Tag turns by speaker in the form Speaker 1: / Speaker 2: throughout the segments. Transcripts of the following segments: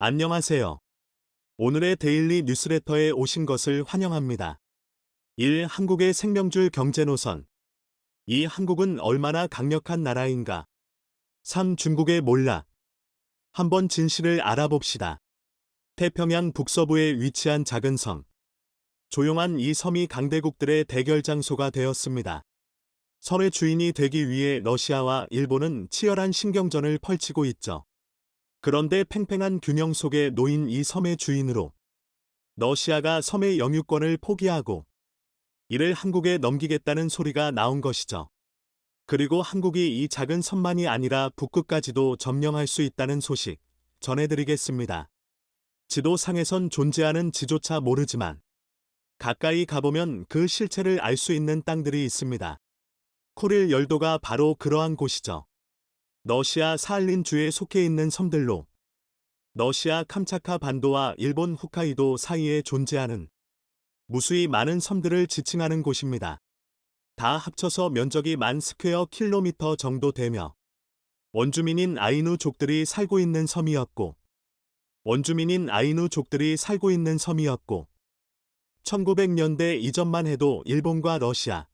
Speaker 1: 안녕하세요. 오늘의 데일리 뉴스레터에 오신 것을 환영합니다. 1. 한국의 생명줄 경제노선. 2. 한국은 얼마나 강력한 나라인가. 3. 중국의 몰락. 한번 진실을 알아봅시다. 태평양 북서부에 위치한 작은 섬. 조용한 이 섬이 강대국들의 대결 장소가 되었습니다. 섬의 주인이 되기 위해 러시아와 일본은 치열한 신경전을 펼치고 있죠. 그런데 팽팽한 균형 속에 놓인 이 섬의 주인으로 러시아가 섬의 영유권을 포기하고 이를 한국에 넘기겠다는 소리가 나온 것이죠. 그리고 한국이 이 작은 섬만이 아니라 북극까지도 점령할 수 있다는 소식 전해드리겠습니다. 지도상에선 존재하는 지조차 모르지만 가까이 가보면 그 실체를 알 수 있는 땅들이 있습니다. 쿠릴 열도가 바로 그러한 곳이죠. 러시아 사할린주에 속해 있는 섬들로 러시아 캄차카 반도와 일본 홋카이도 사이에 존재하는 무수히 많은 섬들을 지칭하는 곳입니다. 다 합쳐서 면적이 10,000 스퀘어 킬로미터 정도 되며 원주민인 아이누족들이 살고 있는 섬이었고 1900년대 이전만 해도 일본과 러시아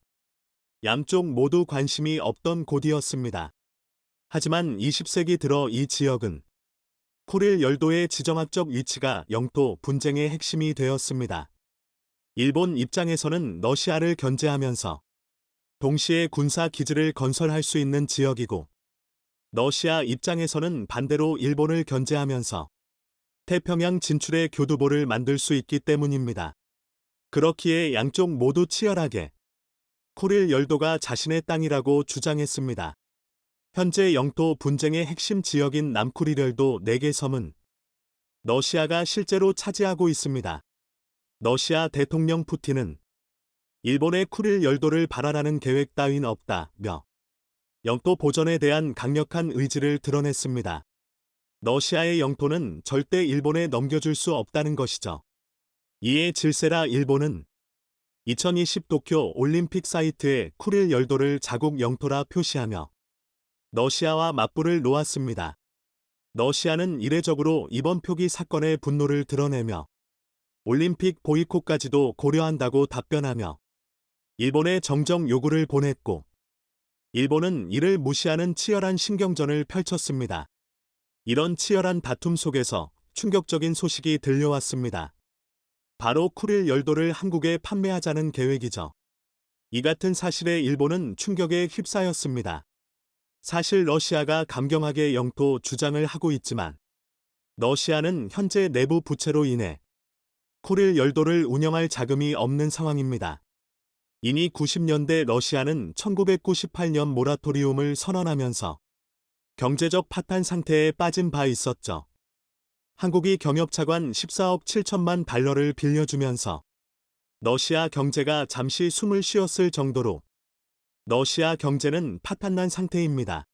Speaker 1: 양쪽 모두 관심이 없던 곳이었습니다. 하지만 20세기 들어 이 지역은 쿠릴 열도의 지정학적 위치가 영토 분쟁의 핵심이 되었습니다. 일본 입장에서는 러시아를 견제하면서 동시에 군사 기지를 건설할 수 있는 지역이고 러시아 입장에서는 반대로 일본을 견제하면서 태평양 진출의 교두보를 만들 수 있기 때문입니다. 그렇기에 양쪽 모두 치열하게 쿠릴 열도가 자신의 땅이라고 주장했습니다. 현재 영토 분쟁의 핵심 지역인 남쿠릴열도 4개 섬은 러시아가 실제로 차지하고 있습니다. 러시아 대통령 푸틴은 일본의 쿠릴 열도를 발환하는 계획 따윈 없다며 영토 보전에 대한 강력한 의지를 드러냈습니다. 러시아의 영토는 절대 일본에 넘겨줄 수 없다는 것이죠. 이에 질세라 일본은 2020 도쿄 올림픽 사이트에 쿠릴 열도를 자국 영토라 표시하며 러시아와 맞불을 놓았습니다. 러시아는 이례적으로 이번 표기 사건의 분노를 드러내며 올림픽 보이콧까지도 고려한다고 답변하며 일본에 정정 요구를 보냈고 일본은 이를 무시하는 치열한 신경전을 펼쳤습니다. 이런 치열한 다툼 속에서 충격적인 소식이 들려왔습니다. 바로 쿠릴 열도를 한국에 판매하자는 계획이죠. 이 같은 사실에 일본은 충격에 휩싸였습니다. 사실 러시아가 강경하게 영토 주장을 하고 있지만 러시아는 현재 내부 부채로 인해 쿠릴 열도를 운영할 자금이 없는 상황입니다. 이니 90년대 러시아는 1998년 모라토리움을 선언하면서 경제적 파탄 상태에 빠진 바 있었죠. 한국이 경협차관 14억 7천만 달러를 빌려주면서 러시아 경제가 잠시 숨을 쉬었을 정도로 러시아 경제는 파탄난 상태입니다.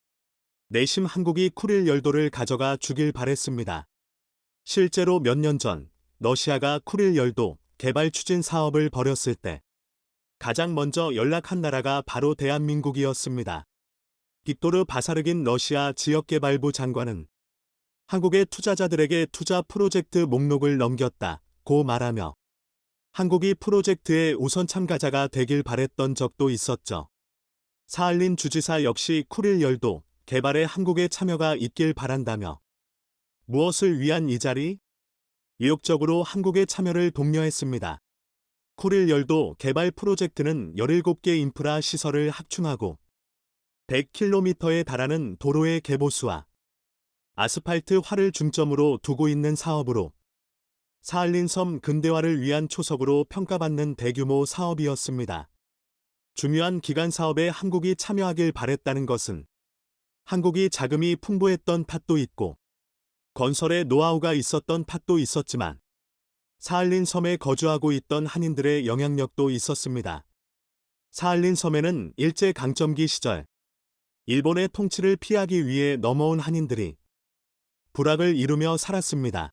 Speaker 1: 내심 한국이 쿠릴 열도를 가져가 주길 바랬습니다. 실제로 몇 년 전 러시아가 쿠릴 열도 개발 추진 사업을 벌였을 때 가장 먼저 연락한 나라가 바로 대한민국이었습니다. 빅토르 바사르긴 러시아 지역개발부 장관은 한국의 투자자들에게 투자 프로젝트 목록을 넘겼다고 말하며 한국이 프로젝트의 우선 참가자가 되길 바랬던 적도 있었죠. 사할린 주지사 역시 쿠릴 열도 개발에 한국의 참여가 있길 바란다며 무엇을 위한 이 자리? 의욕적으로 한국의 참여를 독려했습니다. 쿠릴 열도 개발 프로젝트는 17개 인프라 시설을 확충하고 100km에 달하는 도로의 개보수와 아스팔트화를 중점으로 두고 있는 사업으로 사할린 섬 근대화를 위한 초석으로 평가받는 대규모 사업이었습니다. 중요한 기간 사업에 한국이 참여하길 바랬다는 것은 한국이 자금이 풍부했던 탓도 있고 건설에 노하우가 있었던 탓도 있었지만 사할린 섬에 거주하고 있던 한인들의 영향력도 있었습니다. 사할린 섬에는 일제강점기 시절 일본의 통치를 피하기 위해 넘어온 한인들이 부락을 이루며 살았습니다.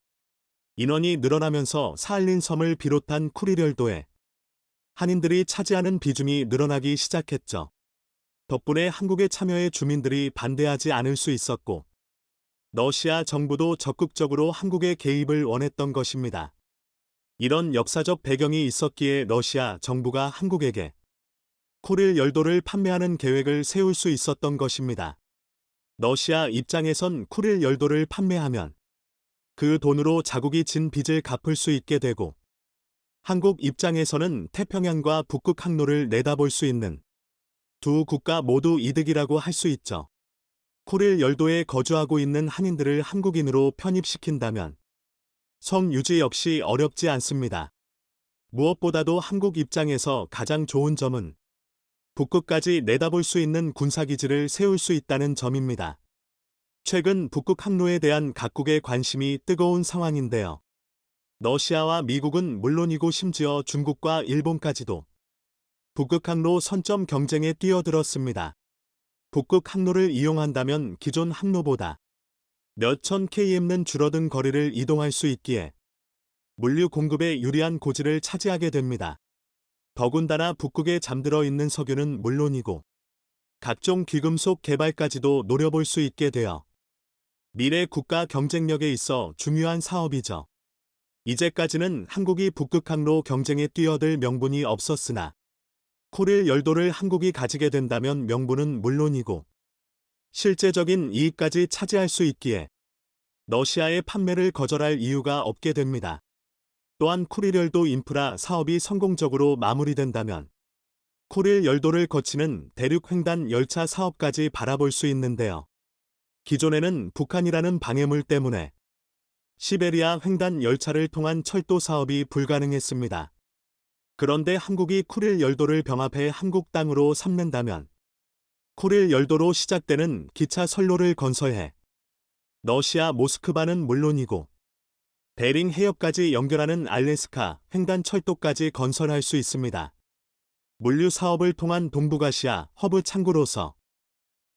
Speaker 1: 인원이 늘어나면서 사할린 섬을 비롯한 쿠릴열도에 한인들이 차지하는 비중이 늘어나기 시작했죠. 덕분에 한국의 참여에 주민들이 반대하지 않을 수 있었고 러시아 정부도 적극적으로 한국의 개입을 원했던 것입니다. 이런 역사적 배경이 있었기에 러시아 정부가 한국에게 쿠릴 열도를 판매하는 계획을 세울 수 있었던 것입니다. 러시아 입장에선 쿠릴 열도를 판매하면 그 돈으로 자국이 진 빚을 갚을 수 있게 되고, 한국 입장에서는 태평양과 북극 항로를 내다볼 수 있는 두 국가 모두 이득이라고 할 수 있죠. 쿠릴 열도에 거주하고 있는 한인들을 한국인으로 편입시킨다면 성 유지 역시 어렵지 않습니다. 무엇보다도 한국 입장에서 가장 좋은 점은 북극까지 내다볼 수 있는 군사기지를 세울 수 있다는 점입니다. 최근 북극 항로에 대한 각국의 관심이 뜨거운 상황인데요. 러시아와 미국은 물론이고 심지어 중국과 일본까지도 북극 항로 선점 경쟁에 뛰어들었습니다. 북극 항로를 이용한다면 기존 항로보다 몇천 km는 줄어든 거리를 이동할 수 있기에 물류 공급에 유리한 고지를 차지하게 됩니다. 더군다나 북극에 잠들어 있는 석유는 물론이고 각종 귀금속 개발까지도 노려볼 수 있게 되어 미래 국가 경쟁력에 있어 중요한 사업이죠. 이제까지는 한국이 북극 항로 경쟁에 뛰어들 명분이 없었으나 쿠릴 열도를 한국이 가지게 된다면 명분은 물론이고 실제적인 이익까지 차지할 수 있기에 러시아의 판매를 거절할 이유가 없게 됩니다. 또한 쿠릴 열도 인프라 사업이 성공적으로 마무리된다면 쿠릴 열도를 거치는 대륙 횡단 열차 사업까지 바라볼 수 있는데요. 기존에는 북한이라는 방해물 때문에 시베리아 횡단 열차를 통한 철도 사업이 불가능했습니다. 그런데 한국이 쿠릴 열도를 병합해 한국 땅으로 삼는다면 쿠릴 열도로 시작되는 기차 선로를 건설해 러시아 모스크바는 물론이고 베링 해협까지 연결하는 알래스카 횡단 철도까지 건설할 수 있습니다. 물류 사업을 통한 동북아시아 허브 창구로서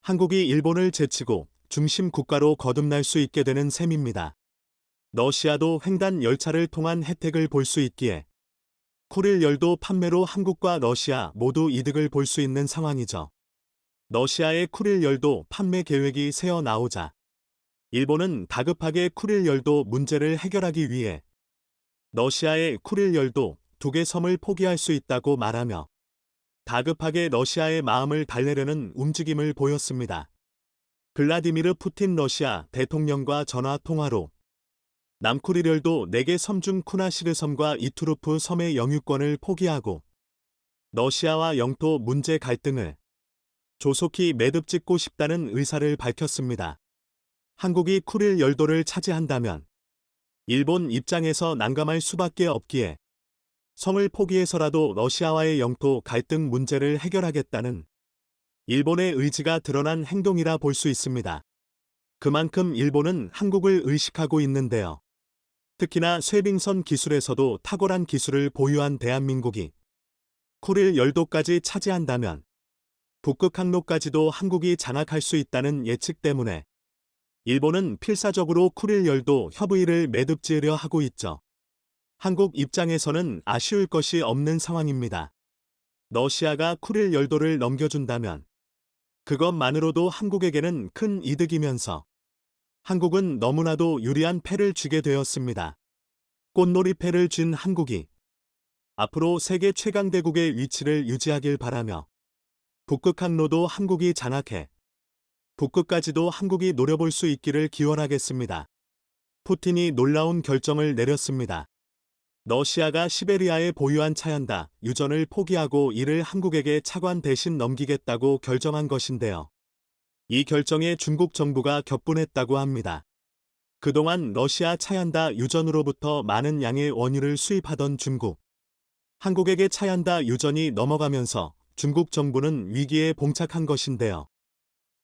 Speaker 1: 한국이 일본을 제치고 중심 국가로 거듭날 수 있게 되는 셈입니다. 러시아도 횡단 열차를 통한 혜택을 볼 수 있기에 쿠릴 열도 판매로 한국과 러시아 모두 이득을 볼 수 있는 상황이죠. 러시아의 쿠릴 열도 판매 계획이 새어 나오자 일본은 다급하게 쿠릴 열도 문제를 해결하기 위해 러시아의 쿠릴 열도 2개 섬을 포기할 수 있다고 말하며 다급하게 러시아의 마음을 달래려는 움직임을 보였습니다. 블라디미르 푸틴 러시아 대통령과 전화 통화로 남쿠릴 열도 4개 섬 중 쿠나시르 섬과 이투르프 섬의 영유권을 포기하고 러시아와 영토 문제 갈등을 조속히 매듭짓고 싶다는 의사를 밝혔습니다. 한국이 쿠릴 열도를 차지한다면 일본 입장에서 난감할 수밖에 없기에 성을 포기해서라도 러시아와의 영토 갈등 문제를 해결하겠다는 일본의 의지가 드러난 행동이라 볼 수 있습니다. 그만큼 일본은 한국을 의식하고 있는데요. 특히나 쇄빙선 기술에서도 탁월한 기술을 보유한 대한민국이 쿠릴 열도까지 차지한다면 북극 항로까지도 한국이 장악할 수 있다는 예측 때문에 일본은 필사적으로 쿠릴 열도 협의를 매듭지으려 하고 있죠. 한국 입장에서는 아쉬울 것이 없는 상황입니다. 러시아가 쿠릴 열도를 넘겨준다면 그것만으로도 한국에게는 큰 이득이면서 한국은 너무나도 유리한 패를 쥐게 되었습니다. 꽃놀이 패를 쥔 한국이 앞으로 세계 최강대국의 위치를 유지하길 바라며 북극 항로도 한국이 장악해 북극까지도 한국이 노려볼 수 있기를 기원하겠습니다. 푸틴이 놀라운 결정을 내렸습니다. 러시아가 시베리아에 보유한 차얀다 유전을 포기하고 이를 한국에게 차관 대신 넘기겠다고 결정한 것인데요. 이 결정에 중국 정부가 격분했다고 합니다. 그동안 러시아 차얀다 유전으로부터 많은 양의 원유를 수입하던 중국. 한국에게 차얀다 유전이 넘어가면서 중국 정부는 위기에 봉착한 것인데요.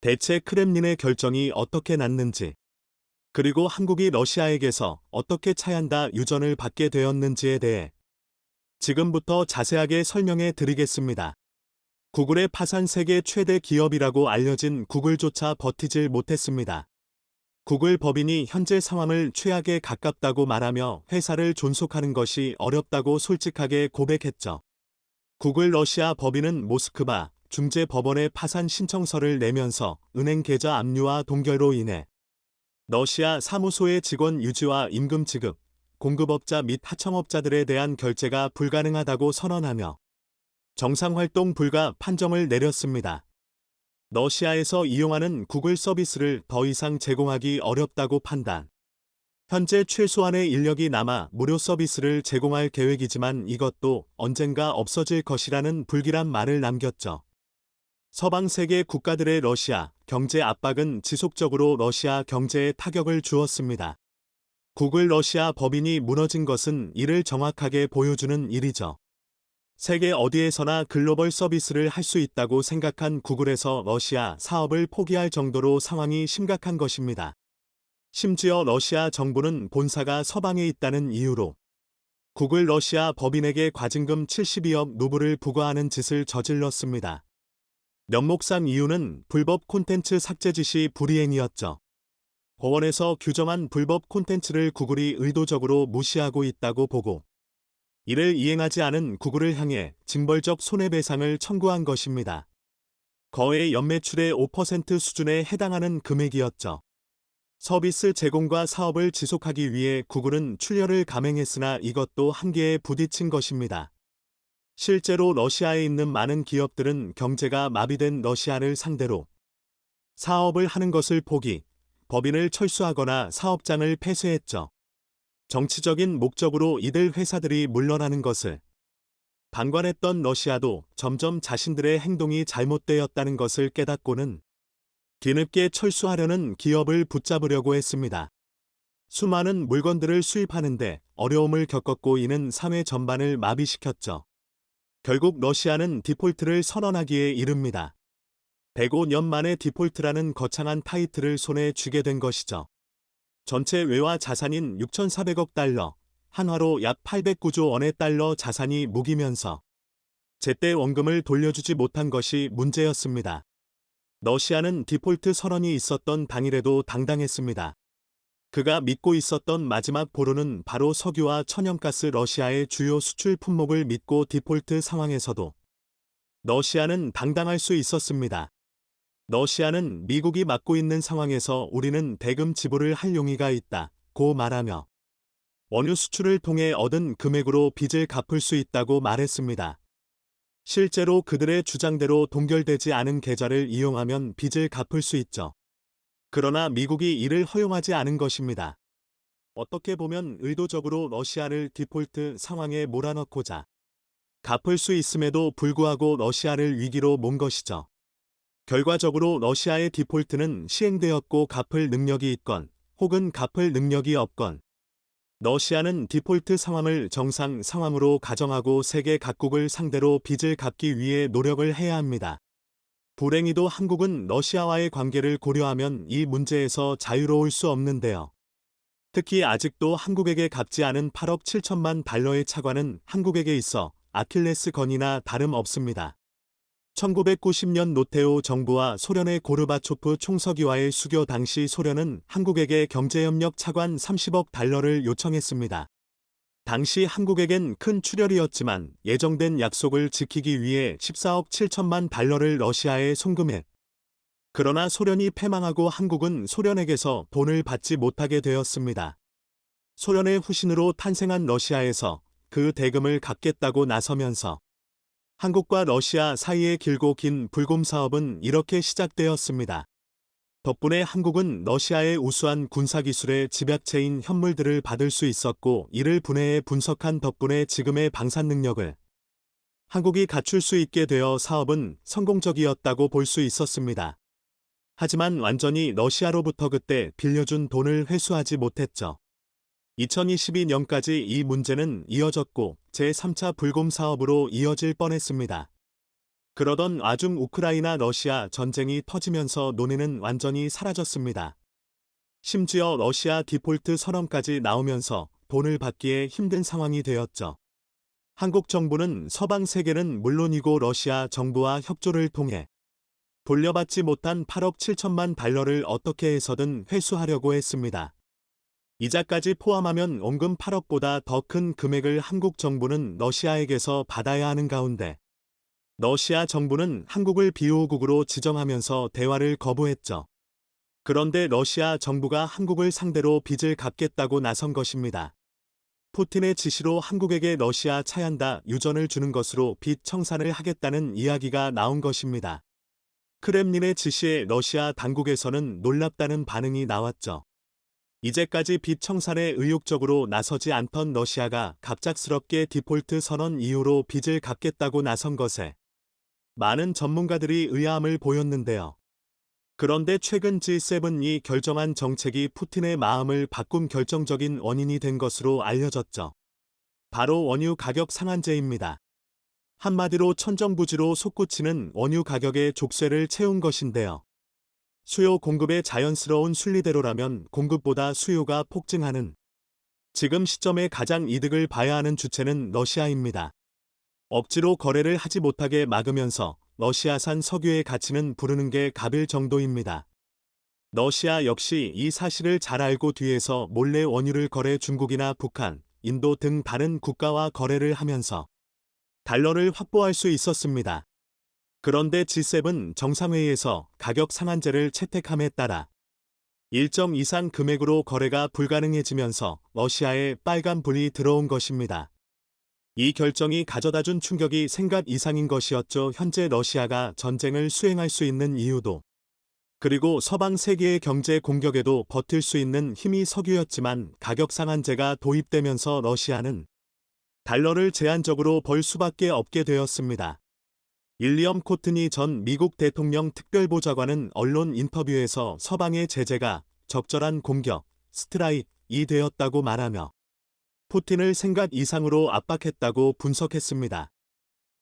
Speaker 1: 대체 크렘린의 결정이 어떻게 났는지, 그리고 한국이 러시아에게서 어떻게 차얀다 유전을 받게 되었는지에 대해 지금부터 자세하게 설명해 드리겠습니다. 구글의 파산 세계 최대 기업이라고 알려진 구글조차 버티질 못했습니다. 구글 법인이 현재 상황을 최악에 가깝다고 말하며 회사를 존속하는 것이 어렵다고 솔직하게 고백했죠. 구글 러시아 법인은 모스크바 중재법원에 파산 신청서를 내면서 은행 계좌 압류와 동결로 인해 러시아 사무소의 직원 유지와 임금 지급, 공급업자 및 하청업자들에 대한 결제가 불가능하다고 선언하며 정상활동 불가 판정을 내렸습니다. 러시아에서 이용하는 구글 서비스를 더 이상 제공하기 어렵다고 판단. 현재 최소한의 인력이 남아 무료 서비스를 제공할 계획이지만 이것도 언젠가 없어질 것이라는 불길한 말을 남겼죠. 서방 세계 국가들의 러시아 경제 압박은 지속적으로 러시아 경제에 타격을 주었습니다. 구글 러시아 법인이 무너진 것은 이를 정확하게 보여주는 일이죠. 세계 어디에서나 글로벌 서비스를 할 수 있다고 생각한 구글에서 러시아 사업을 포기할 정도로 상황이 심각한 것입니다. 심지어 러시아 정부는 본사가 서방에 있다는 이유로 구글 러시아 법인에게 과징금 72억 루블을 부과하는 짓을 저질렀습니다. 면목상 이유는 불법 콘텐츠 삭제 지시 불이행이었죠. 법원에서 규정한 불법 콘텐츠를 구글이 의도적으로 무시하고 있다고 보고 이를 이행하지 않은 구글을 향해 징벌적 손해배상을 청구한 것입니다. 거의 연매출의 5% 수준에 해당하는 금액이었죠. 서비스 제공과 사업을 지속하기 위해 구글은 출혈을 감행했으나 이것도 한계에 부딪힌 것입니다. 실제로 러시아에 있는 많은 기업들은 경제가 마비된 러시아를 상대로 사업을 하는 것을 포기, 법인을 철수하거나 사업장을 폐쇄했죠. 정치적인 목적으로 이들 회사들이 물러나는 것을 방관했던 러시아도 점점 자신들의 행동이 잘못되었다는 것을 깨닫고는 뒤늦게 철수하려는 기업을 붙잡으려고 했습니다. 수많은 물건들을 수입하는데 어려움을 겪었고 이는 사회 전반을 마비시켰죠. 결국 러시아는 디폴트를 선언하기에 이릅니다. 105년 만에 디폴트라는 거창한 타이틀을 손에 쥐게 된 것이죠. 전체 외화 자산인 6,400억 달러, 한화로 약 809조 원의 달러 자산이 묵이면서 제때 원금을 돌려주지 못한 것이 문제였습니다. 러시아는 디폴트 선언이 있었던 당일에도 당당했습니다. 그가 믿고 있었던 마지막 보루는 바로 석유와 천연가스 러시아의 주요 수출 품목을 믿고 디폴트 상황에서도 러시아는 당당할 수 있었습니다. 러시아는 미국이 맡고 있는 상황에서 우리는 대금 지불을 할 용의가 있다고 말하며 원유 수출을 통해 얻은 금액으로 빚을 갚을 수 있다고 말했습니다. 실제로 그들의 주장대로 동결되지 않은 계좌를 이용하면 빚을 갚을 수 있죠. 그러나 미국이 이를 허용하지 않은 것입니다. 어떻게 보면 의도적으로 러시아를 디폴트 상황에 몰아넣고자 갚을 수 있음에도 불구하고 러시아를 위기로 몬 것이죠. 결과적으로 러시아의 디폴트는 시행되었고 갚을 능력이 있건 혹은 갚을 능력이 없건 러시아는 디폴트 상황을 정상 상황으로 가정하고 세계 각국을 상대로 빚을 갚기 위해 노력을 해야 합니다. 불행히도 한국은 러시아와의 관계를 고려하면 이 문제에서 자유로울 수 없는데요. 특히 아직도 한국에게 갚지 않은 8억 7천만 달러의 차관은 한국에게 있어 아킬레스건이나 다름없습니다. 1990년 노태우 정부와 소련의 고르바초프 총서기와의 수교 당시 소련은 한국에게 경제협력 차관 30억 달러를 요청했습니다. 당시 한국에겐 큰 출혈이었지만 예정된 약속을 지키기 위해 14억 7천만 달러를 러시아에 송금해. 그러나 소련이 패망하고 한국은 소련에게서 돈을 받지 못하게 되었습니다. 소련의 후신으로 탄생한 러시아에서 그 대금을 갚겠다고 나서면서 한국과 러시아 사이의 길고 긴 불곰 사업은 이렇게 시작되었습니다. 덕분에 한국은 러시아의 우수한 군사기술의 집약체인 현물들을 받을 수 있었고 이를 분해해 분석한 덕분에 지금의 방산 능력을 한국이 갖출 수 있게 되어 사업은 성공적이었다고 볼 수 있었습니다. 하지만 완전히 러시아로부터 그때 빌려준 돈을 회수하지 못했죠. 2022년까지 이 문제는 이어졌고 제3차 불곰 사업으로 이어질 뻔했습니다. 그러던 와중 우크라이나 러시아 전쟁이 터지면서 논의는 완전히 사라졌습니다. 심지어 러시아 디폴트 선언까지 나오면서 돈을 받기에 힘든 상황이 되었죠. 한국 정부는 서방 세계는 물론이고 러시아 정부와 협조를 통해 돌려받지 못한 8억 7천만 달러를 어떻게 해서든 회수하려고 했습니다. 이자까지 포함하면 원금 8억보다 더 큰 금액을 한국 정부는 러시아에게서 받아야 하는 가운데 러시아 정부는 한국을 비호국으로 지정하면서 대화를 거부했죠. 그런데 러시아 정부가 한국을 상대로 빚을 갚겠다고 나선 것입니다. 푸틴의 지시로 한국에게 러시아 차얀다 유전을 주는 것으로 빚 청산을 하겠다는 이야기가 나온 것입니다. 크렘린의 지시에 러시아 당국에서는 놀랍다는 반응이 나왔죠. 이제까지 빚 청산에 의욕적으로 나서지 않던 러시아가 갑작스럽게 디폴트 선언 이후로 빚을 갚겠다고 나선 것에 많은 전문가들이 의아함을 보였는데요. 그런데 최근 G7이 결정한 정책이 푸틴의 마음을 바꾼 결정적인 원인이 된 것으로 알려졌죠. 바로 원유 가격 상한제입니다. 한마디로 천정부지로 솟구치는 원유 가격의 족쇄를 채운 것인데요. 수요 공급의 자연스러운 순리대로라면 공급보다 수요가 폭증하는 지금 시점에 가장 이득을 봐야 하는 주체는 러시아입니다. 억지로 거래를 하지 못하게 막으면서 러시아산 석유의 가치는 부르는 게 갑일 정도입니다. 러시아 역시 이 사실을 잘 알고 뒤에서 몰래 원유를 거래 중국이나 북한, 인도 등 다른 국가와 거래를 하면서 달러를 확보할 수 있었습니다. 그런데 G7 정상회의에서 가격 상한제를 채택함에 따라 일정 이상 금액으로 거래가 불가능해지면서 러시아에 빨간불이 들어온 것입니다. 이 결정이 가져다준 충격이 생각 이상인 것이었죠. 현재 러시아가 전쟁을 수행할 수 있는 이유도 그리고 서방 세계의 경제 공격에도 버틸 수 있는 힘이 석유였지만 가격 상한제가 도입되면서 러시아는 달러를 제한적으로 벌 수밖에 없게 되었습니다. 윌리엄 코트니 전 미국 대통령 특별보좌관은 언론 인터뷰에서 서방의 제재가 적절한 공격, 스트라이크이 되었다고 말하며 푸틴을 생각 이상으로 압박했다고 분석했습니다.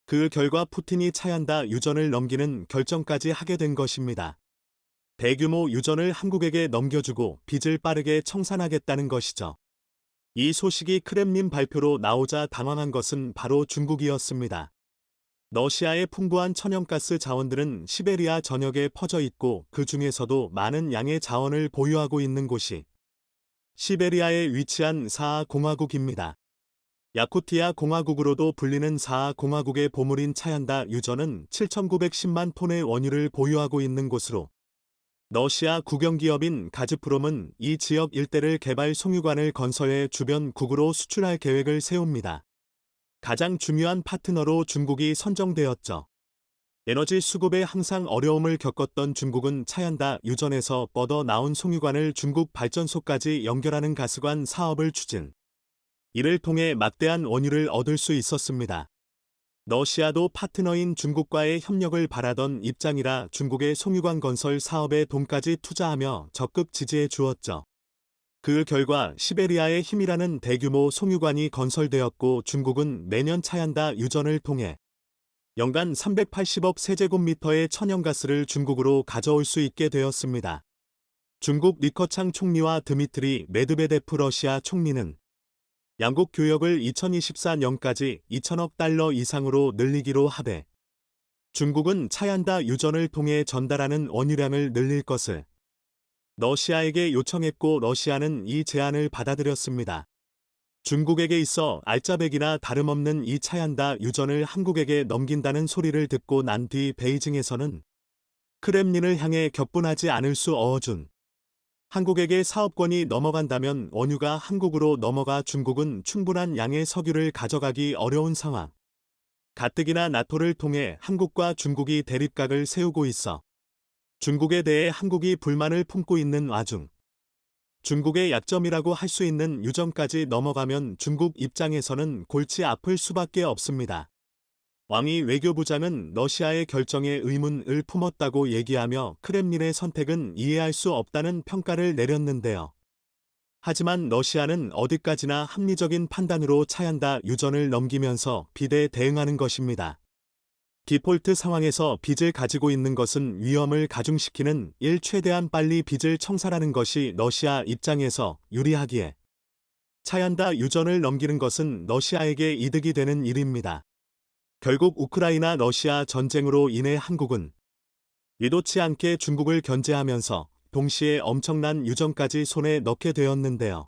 Speaker 1: 그 결과 푸틴이 차얀다 유전을 넘기는 결정까지 하게 된 것입니다. 대규모 유전을 한국에게 넘겨주고 빚을 빠르게 청산하겠다는 것이죠. 이 소식이 크렘린 발표로 나오자 당황한 것은 바로 중국이었습니다. 러시아의 풍부한 천연가스 자원들은 시베리아 전역에 퍼져 있고 그 중에서도 많은 양의 자원을 보유하고 있는 곳이 시베리아에 위치한 사하공화국입니다. 야쿠티아 공화국으로도 불리는 사하공화국의 보물인 차얀다 유전은 7,910만 톤의 원유를 보유하고 있는 곳으로 러시아 국영기업인 가즈프롬은 이 지역 일대를 개발 송유관을 건설해 주변 국으로 수출할 계획을 세웁니다. 가장 중요한 파트너로 중국이 선정되었죠. 에너지 수급에 항상 어려움을 겪었던 중국은 차얀다 유전에서 뻗어 나온 송유관을 중국 발전소까지 연결하는 가스관 사업을 추진. 이를 통해 막대한 원유를 얻을 수 있었습니다. 러시아도 파트너인 중국과의 협력을 바라던 입장이라 중국의 송유관 건설 사업에 돈까지 투자하며 적극 지지해 주었죠. 그 결과 시베리아의 힘이라는 대규모 송유관이 건설되었고 중국은 매년 차얀다 유전을 통해 연간 380억 세제곱미터의 천연가스를 중국으로 가져올 수 있게 되었습니다. 중국 리커창 총리와 드미트리 메드베데프 러시아 총리는 양국 교역을 2024년까지 2천억 달러 이상으로 늘리기로 합해 중국은 차얀다 유전을 통해 전달하는 원유량을 늘릴 것을 러시아에게 요청했고 러시아는 이 제안을 받아들였습니다. 중국에게 있어 알짜배기나 다름없는 이 차얀다 유전을 한국에게 넘긴다는 소리를 듣고 난 뒤 베이징에서는 크렘린을 향해 격분하지 않을 수 어어준 한국에게 사업권이 넘어간다면 원유가 한국으로 넘어가 중국은 충분한 양의 석유를 가져가기 어려운 상황. 가뜩이나 나토를 통해 한국과 중국이 대립각을 세우고 있어 중국에 대해 한국이 불만을 품고 있는 와중 중국의 약점이라고 할 수 있는 유전까지 넘어가면 중국 입장에서는 골치 아플 수밖에 없습니다. 왕이 외교부장은 러시아의 결정에 의문을 품었다고 얘기하며 크렘린의 선택은 이해할 수 없다는 평가를 내렸는데요. 하지만 러시아는 어디까지나 합리적인 판단으로 차얀다 유전을 넘기면서 빚에 대응하는 것입니다. 디폴트 상황에서 빚을 가지고 있는 것은 위험을 가중시키는 일 최대한 빨리 빚을 청산하는 것이 러시아 입장에서 유리하기에 차얀다 유전을 넘기는 것은 러시아에게 이득이 되는 일입니다. 결국 우크라이나 러시아 전쟁으로 인해 한국은 의도치 않게 중국을 견제하면서 동시에 엄청난 유전까지 손에 넣게 되었는데요.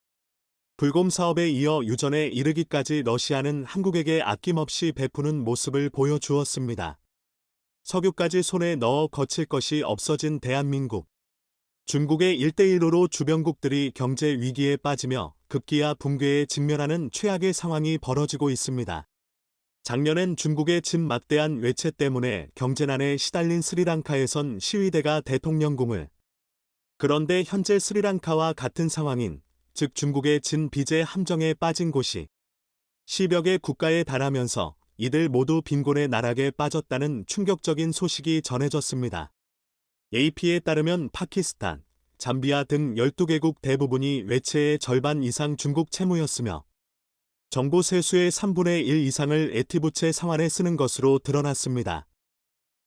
Speaker 1: 불곰 사업에 이어 유전에 이르기까지 러시아는 한국에게 아낌없이 베푸는 모습을 보여주었습니다. 석유까지 손에 넣어 거칠 것이 없어진 대한민국. 중국의 1대1로 주변국들이 경제 위기에 빠지며 급기야 붕괴에 직면하는 최악의 상황이 벌어지고 있습니다. 작년엔 중국의 막대한 외채 때문에 경제난에 시달린 스리랑카에선 시위대가 대통령궁을, 그런데 현재 스리랑카와 같은 상황인, 즉 중국의 빚의 함정에 빠진 곳이 10여 개 국가에 달하면서 이들 모두 빈곤의 나락에 빠졌다는 충격적인 소식이 전해졌습니다. AP에 따르면 파키스탄, 잠비아 등 12개국 대부분이 외채의 절반 이상 중국 채무였으며 정부 세수의 3분의 1 이상을 에티부채 상환에 쓰는 것으로 드러났습니다.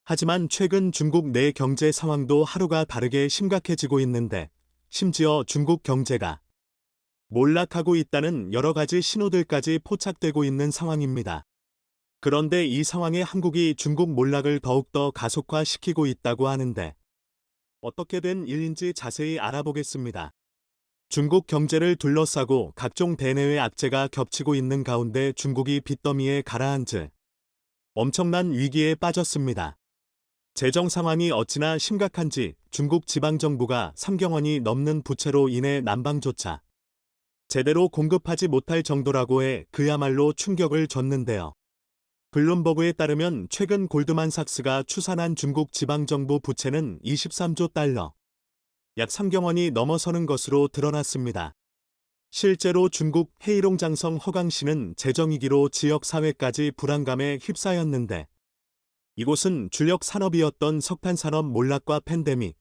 Speaker 1: 하지만 최근 중국 내 경제 상황도 하루가 다르게 심각해지고 있는데 심지어 중국 경제가 몰락하고 있다는 여러 가지 신호들까지 포착되고 있는 상황입니다. 그런데 이 상황에 한국이 중국 몰락을 더욱더 가속화시키고 있다고 하는데 어떻게 된 일인지 자세히 알아보겠습니다. 중국 경제를 둘러싸고 각종 대내외 악재가 겹치고 있는 가운데 중국이 빚더미에 가라앉을 엄청난 위기에 빠졌습니다. 재정 상황이 어찌나 심각한지 중국 지방정부가 3경 원이 넘는 부채로 인해 난방조차 제대로 공급하지 못할 정도라고 해 그야말로 충격을 줬는데요. 블룸버그에 따르면 최근 골드만삭스가 추산한 중국 지방정부 부채는 23조 달러, 약 3경 원이 넘어서는 것으로 드러났습니다. 실제로 중국 헤이롱장성 허강시는 재정위기로 지역사회까지 불안감에 휩싸였는데 이곳은 주력 산업이었던 석탄산업 몰락과 팬데믹,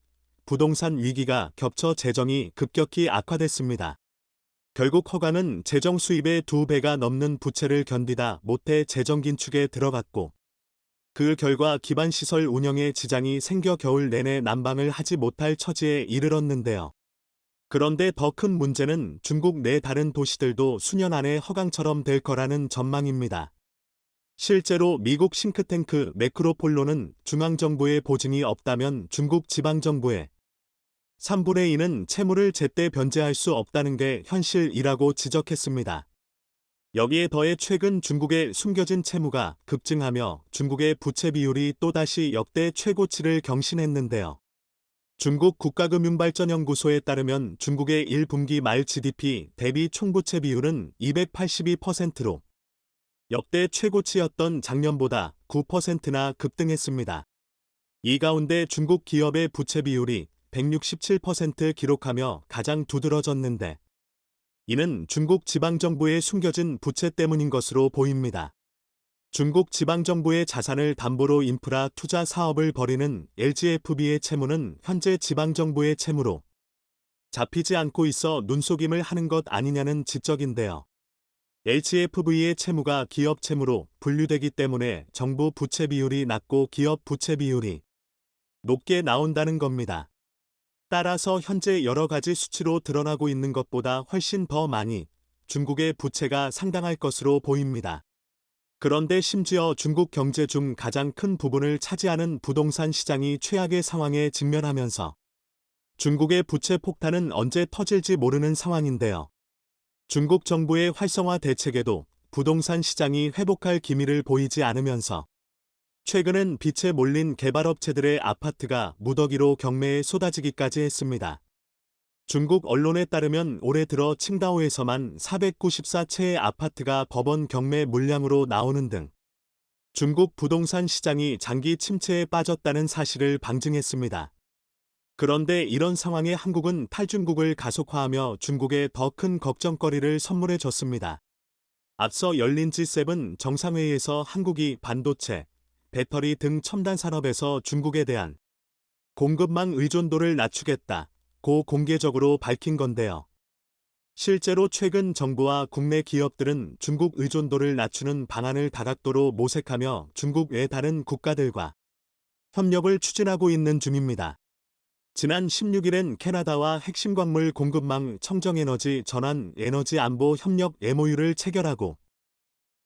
Speaker 1: 부동산 위기가 겹쳐 재정이 급격히 악화됐습니다. 결국 허가는 재정 수입의 2배가 넘는 부채를 견디다 못해 재정 긴축에 들어갔고 그 결과 기반시설 운영에 지장이 생겨 겨울 내내 난방을 하지 못할 처지에 이르렀는데요. 그런데 더 큰 문제는 중국 내 다른 도시들도 수년 안에 허강처럼 될 거라는 전망입니다. 실제로 미국 싱크탱크 매크로폴로는 중앙정부의 보증이 없다면 중국 지방정부의 3분의 2는 채무를 제때 변제할 수 없다는 게 현실이라고 지적했습니다. 여기에 더해 최근 중국의 숨겨진 채무가 급증하며 중국의 부채 비율이 또다시 역대 최고치를 경신했는데요. 중국 국가금융발전연구소에 따르면 중국의 1분기 말 GDP 대비 총부채 비율은 282%로 역대 최고치였던 작년보다 9%나 급등했습니다. 이 가운데 중국 기업의 부채 비율이 167% 기록하며 가장 두드러졌는데 이는 중국 지방정부의 숨겨진 부채 때문인 것으로 보입니다. 중국 지방정부의 자산을 담보로 인프라 투자 사업을 벌이는 LGFB의 채무는 현재 지방정부의 채무로 잡히지 않고 있어 눈속임을 하는 것 아니냐는 지적인데요. LGFV의 채무가 기업 채무로 분류되기 때문에 정부 부채 비율이 낮고 기업 부채 비율이 높게 나온다는 겁니다. 따라서 현재 여러 가지 수치로 드러나고 있는 것보다 훨씬 더 많이 중국의 부채가 상당할 것으로 보입니다. 그런데 심지어 중국 경제 중 가장 큰 부분을 차지하는 부동산 시장이 최악의 상황에 직면하면서 중국의 부채 폭탄은 언제 터질지 모르는 상황인데요. 중국 정부의 활성화 대책에도 부동산 시장이 회복할 기미를 보이지 않으면서 최근엔 빚에 몰린 개발업체들의 아파트가 무더기로 경매에 쏟아지기까지 했습니다. 중국 언론에 따르면 올해 들어 칭다오에서만 494채의 아파트가 법원 경매 물량으로 나오는 등 중국 부동산 시장이 장기 침체에 빠졌다는 사실을 방증했습니다. 그런데 이런 상황에 한국은 탈중국을 가속화하며 중국에 더 큰 걱정거리를 선물해 줬습니다. 앞서 열린 G7 정상회의에서 한국이 반도체, 배터리 등 첨단 산업에서 중국에 대한 공급망 의존도를 낮추겠다고 공개적으로 밝힌 건데요. 실제로 최근 정부와 국내 기업들은 중국 의존도를 낮추는 방안을 다각도로 모색하며 중국 외 다른 국가들과 협력을 추진하고 있는 중입니다. 지난 16일엔 캐나다와 핵심 광물 공급망 청정에너지 전환 에너지 안보 협력 MOU를 체결하고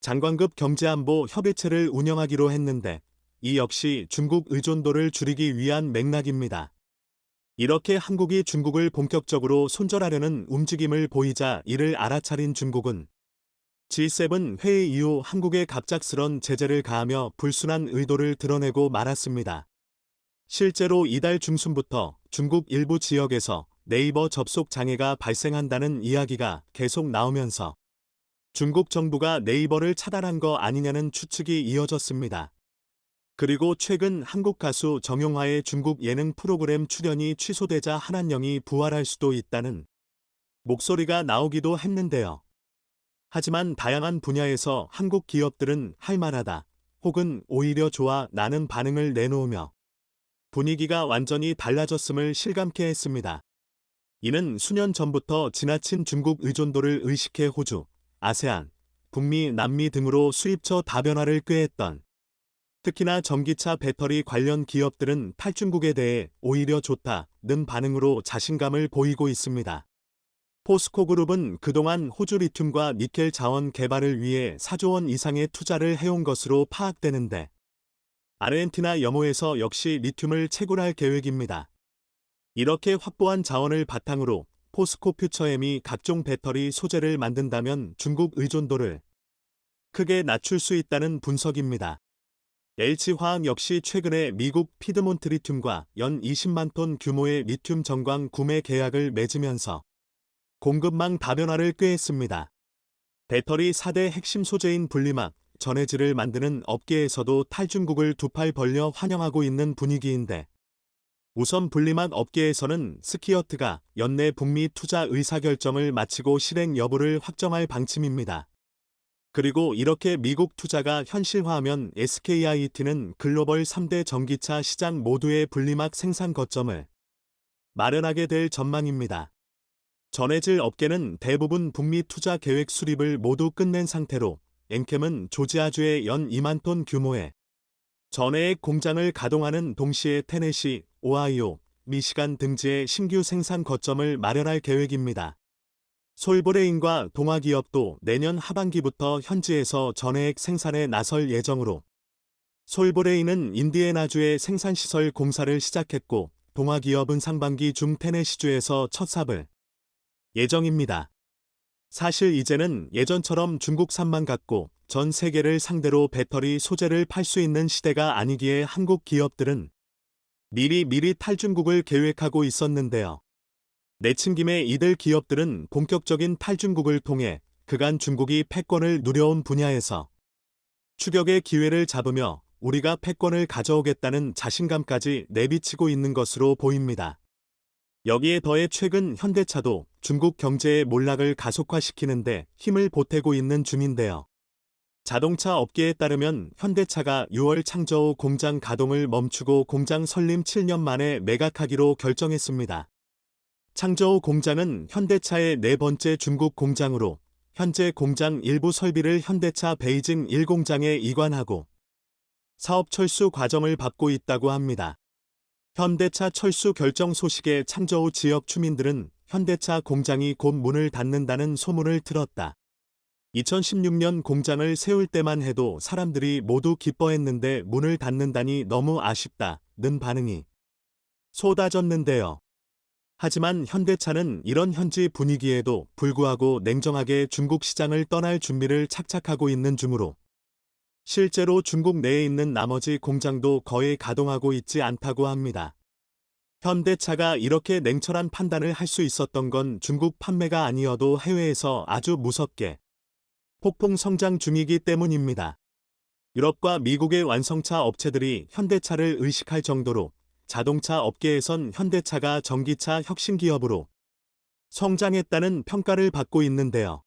Speaker 1: 장관급 경제안보 협의체를 운영하기로 했는데 이 역시 중국 의존도를 줄이기 위한 맥락입니다. 이렇게 한국이 중국을 본격적으로 손절하려는 움직임을 보이자 이를 알아차린 중국은 G7 회의 이후 한국에 갑작스런 제재를 가하며 불순한 의도를 드러내고 말았습니다. 실제로 이달 중순부터 중국 일부 지역에서 네이버 접속 장애가 발생한다는 이야기가 계속 나오면서 중국 정부가 네이버를 차단한 거 아니냐는 추측이 이어졌습니다. 그리고 최근 한국 가수 정용화의 중국 예능 프로그램 출연이 취소되자 한한령이 부활할 수도 있다는 목소리가 나오기도 했는데요. 하지만 다양한 분야에서 한국 기업들은 할 만하다, 혹은 오히려 좋아 라는 반응을 내놓으며 분위기가 완전히 달라졌음을 실감케 했습니다. 이는 수년 전부터 지나친 중국 의존도를 의식해 호주, 아세안, 북미, 남미 등으로 수입처 다변화를 꾀했던 특히나 전기차 배터리 관련 기업들은 탈중국에 대해 오히려 좋다는 반응으로 자신감을 보이고 있습니다. 포스코 그룹은 그동안 호주 리튬과 니켈 자원 개발을 위해 4조 원 이상의 투자를 해온 것으로 파악되는데 아르헨티나 염호에서 역시 리튬을 채굴할 계획입니다. 이렇게 확보한 자원을 바탕으로 포스코 퓨처엠이 각종 배터리 소재를 만든다면 중국 의존도를 크게 낮출 수 있다는 분석입니다. LG화학 역시 최근에 미국 피드몬트 리튬과 연 20만 톤 규모의 리튬 정광 구매 계약을 맺으면서 공급망 다변화를 꾀했습니다. 배터리 4대 핵심 소재인 분리막, 전해질을 만드는 업계에서도 탈중국을 두 팔 벌려 환영하고 있는 분위기인데 우선 분리막 업계에서는 스키어트가 연내 북미 투자 의사결정을 마치고 실행 여부를 확정할 방침입니다. 그리고 이렇게 미국 투자가 현실화하면 SKIET는 글로벌 3대 전기차 시장 모두의 분리막 생산 거점을 마련하게 될 전망입니다. 전해질 업계는 대부분 북미 투자 계획 수립을 모두 끝낸 상태로 엔캠은 조지아주의 연 2만 톤 규모의 전해액 공장을 가동하는 동시에 테네시, 오하이오, 미시간 등지에 신규 생산 거점을 마련할 계획입니다. 솔브레인과 동아기업도 내년 하반기부터 현지에서 전해액 생산에 나설 예정으로 솔브레인은 인디애나주에 생산시설 공사를 시작했고 동아기업은 상반기 중 테네시주에서 첫 삽을 예정입니다. 사실 이제는 예전처럼 중국산만 갖고 전 세계를 상대로 배터리 소재를 팔 수 있는 시대가 아니기에 한국 기업들은 미리 탈중국을 계획하고 있었는데요. 내친 김에 이들 기업들은 본격적인 탈중국을 통해 그간 중국이 패권을 누려온 분야에서 추격의 기회를 잡으며 우리가 패권을 가져오겠다는 자신감까지 내비치고 있는 것으로 보입니다. 여기에 더해 최근 현대차도 중국 경제의 몰락을 가속화시키는데 힘을 보태고 있는 중인데요. 자동차 업계에 따르면 현대차가 6월 창저우 공장 가동을 멈추고 공장 설립 7년 만에 매각하기로 결정했습니다. 창저우 공장은 현대차의 네 번째 중국 공장으로 현재 공장 일부 설비를 현대차 베이징 1공장에 이관하고 사업 철수 과정을 밟고 있다고 합니다. 현대차 철수 결정 소식에 창저우 지역 주민들은 현대차 공장이 곧 문을 닫는다는 소문을 들었다. 2016년 공장을 세울 때만 해도 사람들이 모두 기뻐했는데 문을 닫는다니 너무 아쉽다는 반응이 쏟아졌는데요. 하지만 현대차는 이런 현지 분위기에도 불구하고 냉정하게 중국 시장을 떠날 준비를 착착하고 있는 중으로 실제로 중국 내에 있는 나머지 공장도 거의 가동하고 있지 않다고 합니다. 현대차가 이렇게 냉철한 판단을 할 수 있었던 건 중국 판매가 아니어도 해외에서 아주 무섭게 폭풍 성장 중이기 때문입니다. 유럽과 미국의 완성차 업체들이 현대차를 의식할 정도로 자동차 업계에선 현대차가 전기차 혁신 기업으로 성장했다는 평가를 받고 있는데요.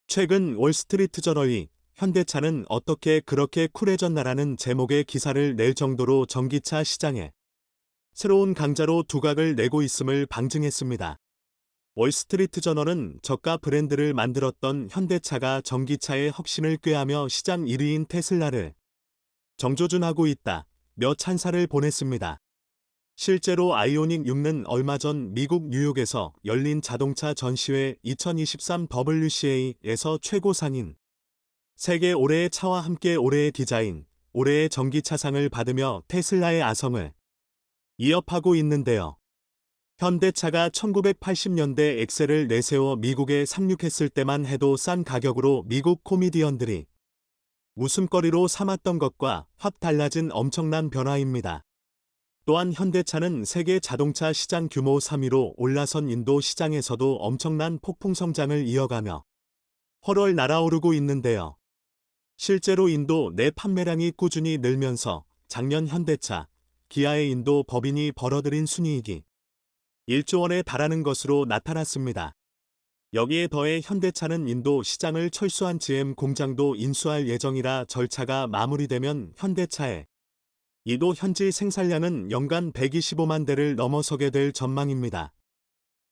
Speaker 1: 최근 월스트리트 저널이 현대차는 어떻게 그렇게 쿨해졌나라는 제목의 기사를 낼 정도로 전기차 시장에 새로운 강자로 두각을 내고 있음을 방증했습니다. 월스트리트 저널은 저가 브랜드를 만들었던 현대차가 전기차의 혁신을 꾀하며 시장 1위인 테슬라를 정조준하고 있다 며 찬사를 보냈습니다. 실제로 아이오닉 6는 얼마 전 미국 뉴욕에서 열린 자동차 전시회 2023 WCA에서 최고상인 세계 올해의 차와 함께 올해의 디자인, 올해의 전기차상을 받으며 테슬라의 아성을 이어파고 있는데요. 현대차가 1980년대 엑셀을 내세워 미국에 상륙했을 때만 해도 싼 가격으로 미국 코미디언들이 웃음거리로 삼았던 것과 확 달라진 엄청난 변화입니다. 또한 현대차는 세계 자동차 시장 규모 3위로 올라선 인도 시장에서도 엄청난 폭풍 성장을 이어가며 훨훨 날아오르고 있는데요. 실제로 인도 내 판매량이 꾸준히 늘면서 작년 현대차, 기아의 인도 법인이 벌어들인 순이익이 1조 원에 달하는 것으로 나타났습니다. 여기에 더해 현대차는 인도 시장을 철수한 GM 공장도 인수할 예정이라 절차가 마무리되면 현대차의 이도 현지 생산량은 연간 125만 대를 넘어서게 될 전망입니다.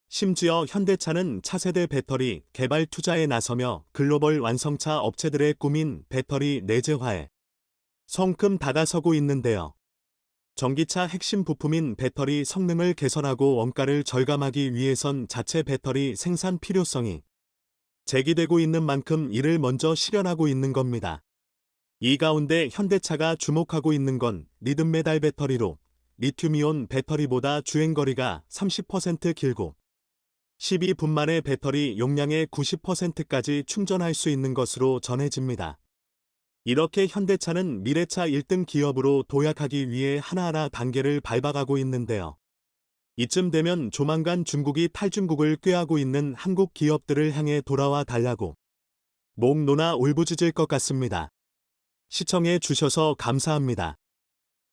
Speaker 1: 심지어 현대차는 차세대 배터리 개발 투자에 나서며 글로벌 완성차 업체들의 꿈인 배터리 내재화에 성큼 다가서고 있는데요. 전기차 핵심 부품인 배터리 성능을 개선하고 원가를 절감하기 위해선 자체 배터리 생산 필요성이 제기되고 있는 만큼 이를 먼저 실현하고 있는 겁니다. 이 가운데 현대차가 주목하고 있는 건 리튬메달 배터리로 리튬이온 배터리보다 주행거리가 30% 길고 12분 만에 배터리 용량의 90%까지 충전할 수 있는 것으로 전해집니다. 이렇게 현대차는 미래차 1등 기업으로 도약하기 위해 하나하나 단계를 밟아가고 있는데요. 이쯤 되면 조만간 중국이 탈중국을 꾀하고 있는 한국 기업들을 향해 돌아와 달라고 목 놓아 울부짖을 것 같습니다. 시청해 주셔서 감사합니다.